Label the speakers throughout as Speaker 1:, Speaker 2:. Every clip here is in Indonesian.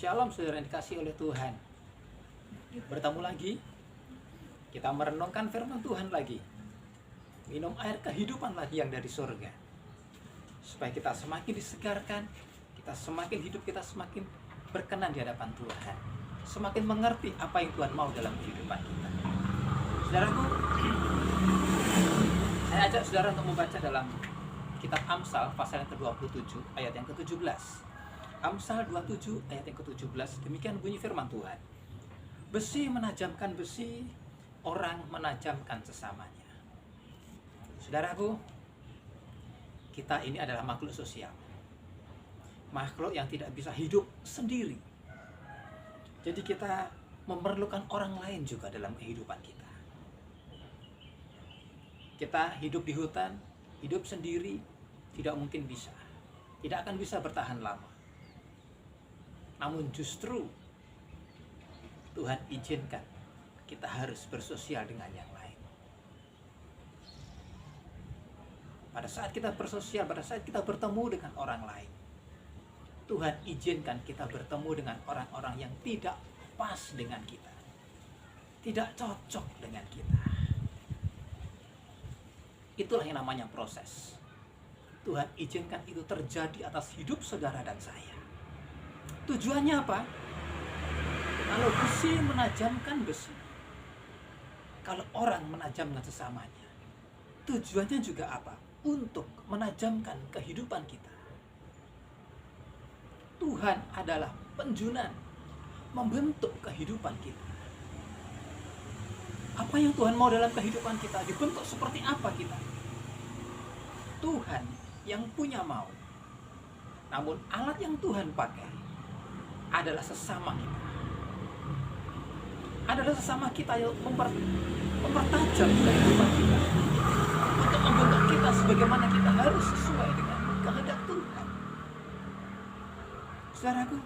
Speaker 1: Shalom saudara yang dikasih oleh Tuhan. Bertemu lagi, kita merenungkan firman Tuhan lagi. Minum air kehidupan lagi yang dari surga. Supaya kita semakin disegarkan, kita semakin hidup, kita semakin berkenan di hadapan Tuhan. Semakin mengerti apa yang Tuhan mau dalam kehidupan kita. Saudaraku, saya ajak saudara untuk membaca dalam kitab Amsal pasal yang ke-27 ayat yang ke-17. Amsal 27 ayat yang ke-17, demikian bunyi firman Tuhan. Besi menajamkan besi, orang menajamkan sesamanya. Saudaraku, kita ini adalah makhluk sosial. Makhluk yang tidak bisa hidup sendiri. Jadi kita memerlukan orang lain juga dalam kehidupan kita. Kita hidup di hutan, hidup sendiri, tidak mungkin bisa. Tidak akan bisa bertahan lama. Namun justru Tuhan izinkan kita harus bersosial dengan yang lain. Pada saat kita bersosial, pada saat kita bertemu dengan orang lain, Tuhan izinkan kita bertemu dengan orang-orang yang tidak pas dengan kita, tidak cocok dengan kita. Itulah yang namanya proses. Tuhan izinkan itu terjadi atas hidup saudara dan saya. Tujuannya apa? Kalau besi menajamkan besi, kalau orang menajamkan sesamanya, tujuannya juga apa? Untuk menajamkan kehidupan kita. Tuhan adalah penjunan, membentuk kehidupan kita. Apa yang Tuhan mau dalam kehidupan kita? Dibentuk seperti apa kita? Tuhan yang punya mau. Namun alat yang Tuhan pakai adalah sesama kita. Adalah sesama kita yang mempertajam kehidupan kita. Untuk membentuk kita sebagaimana kita harus sesuai dengan kehendak Tuhan. Saudaraku,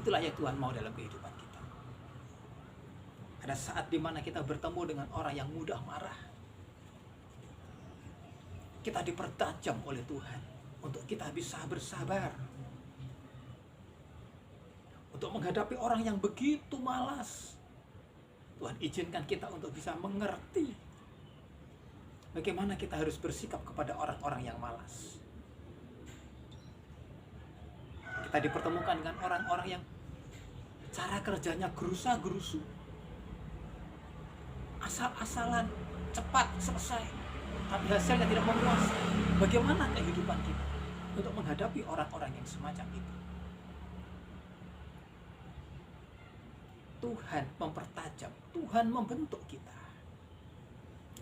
Speaker 1: itulah yang Tuhan mau dalam kehidupan kita. Ada saat dimana kita bertemu dengan orang yang mudah marah. Kita dipertajam oleh Tuhan untuk kita bisa bersabar. Untuk menghadapi orang yang begitu malas, Tuhan izinkan kita untuk bisa mengerti bagaimana kita harus bersikap kepada orang-orang yang malas. Kita dipertemukan dengan orang-orang yang cara kerjanya gerusa-gerusu, asal-asalan, cepat selesai, tapi hasilnya tidak memuaskan. Bagaimana kehidupan kita untuk menghadapi orang-orang yang semacam itu? Tuhan mempertajam, Tuhan membentuk kita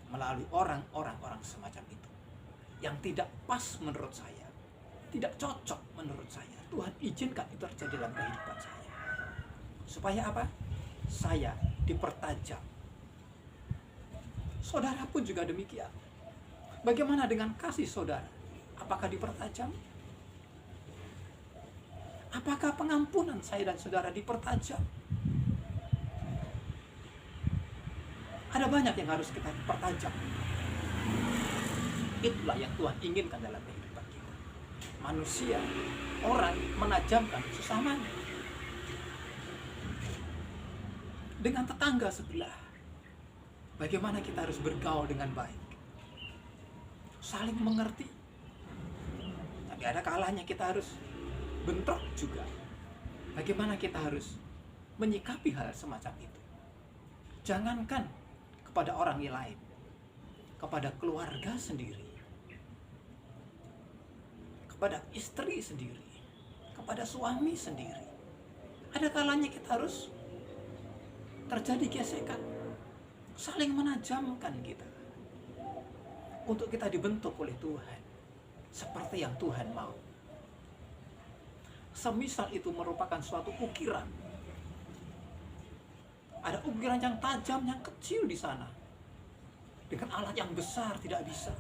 Speaker 1: melalui orang-orang semacam itu yang tidak pas menurut saya, tidak cocok menurut saya. Tuhan izinkan itu terjadi dalam kehidupan saya. Supaya apa? Saya dipertajam. Saudara pun juga demikian. Bagaimana dengan kasih saudara? Apakah dipertajam? Apakah pengampunan saya dan saudara dipertajam? Ada banyak yang harus kita pertajam. Itulah yang Tuhan inginkan dalam kehidupan kita. Manusia, orang menajamkan sesamanya. Dengan tetangga sebelah, bagaimana kita harus bergaul dengan baik. Saling mengerti. Tapi ada kalanya kita harus bentrok juga. Bagaimana kita harus menyikapi hal semacam itu. Jangankan kepada orang lain, kepada keluarga sendiri, kepada istri sendiri, kepada suami sendiri. Ada kalanya kita harus terjadi gesekan, saling menajamkan kita, untuk kita dibentuk oleh Tuhan seperti yang Tuhan mau. Semisal itu merupakan suatu ukiran, ada ukiran yang tajam, yang kecil di sana. Dengan alat yang besar tidak bisa.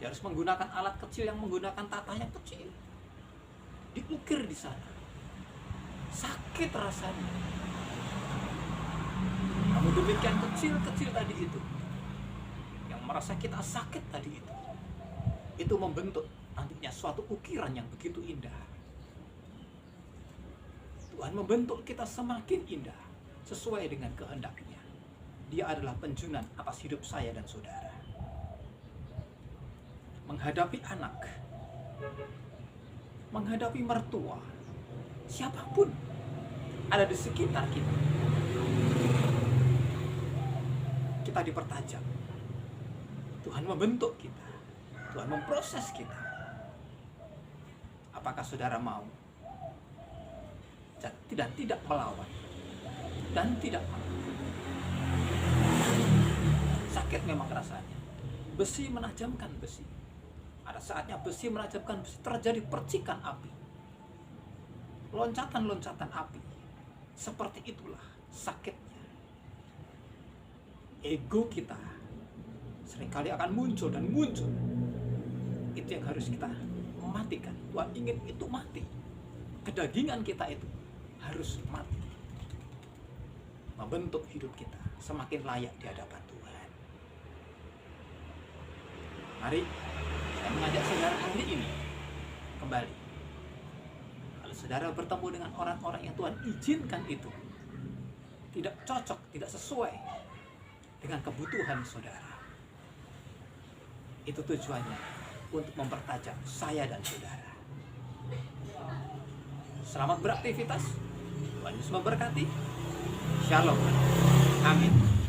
Speaker 1: Dia harus menggunakan alat kecil yang menggunakan tata yang kecil. Diukir di sana. Sakit rasanya. Namun demikian kecil-kecil tadi itu, yang merasa kita sakit tadi itu membentuk nantinya suatu ukiran yang begitu indah. Tuhan membentuk kita semakin indah sesuai dengan kehendak-Nya. Dia adalah penjunan atas hidup saya dan saudara. Menghadapi anak, menghadapi mertua, siapapun ada di sekitar kita, kita dipertajam. Tuhan membentuk kita, Tuhan memproses kita. Apakah saudara mau dan tidak melawan dan tidak melawan? Sakit memang rasanya. Besi menajamkan besi. Ada saatnya besi menajamkan besi, terjadi percikan api, loncatan-loncatan api. Seperti itulah sakitnya. Ego kita seringkali akan muncul dan muncul. Itu yang harus kita matikan. Tuhan ingin itu mati. Kedagingan kita itu harus mati. Membentuk hidup kita semakin layak di hadapan Tuhan. Mari saya mengajak saudara hari ini kembali. Kalau saudara bertemu dengan orang-orang yang Tuhan izinkan itu tidak cocok, tidak sesuai dengan kebutuhan saudara, itu tujuannya untuk mempertajam saya dan saudara. Selamat beraktivitas. Tuhan Yesus memberkati. Shalom. Amin.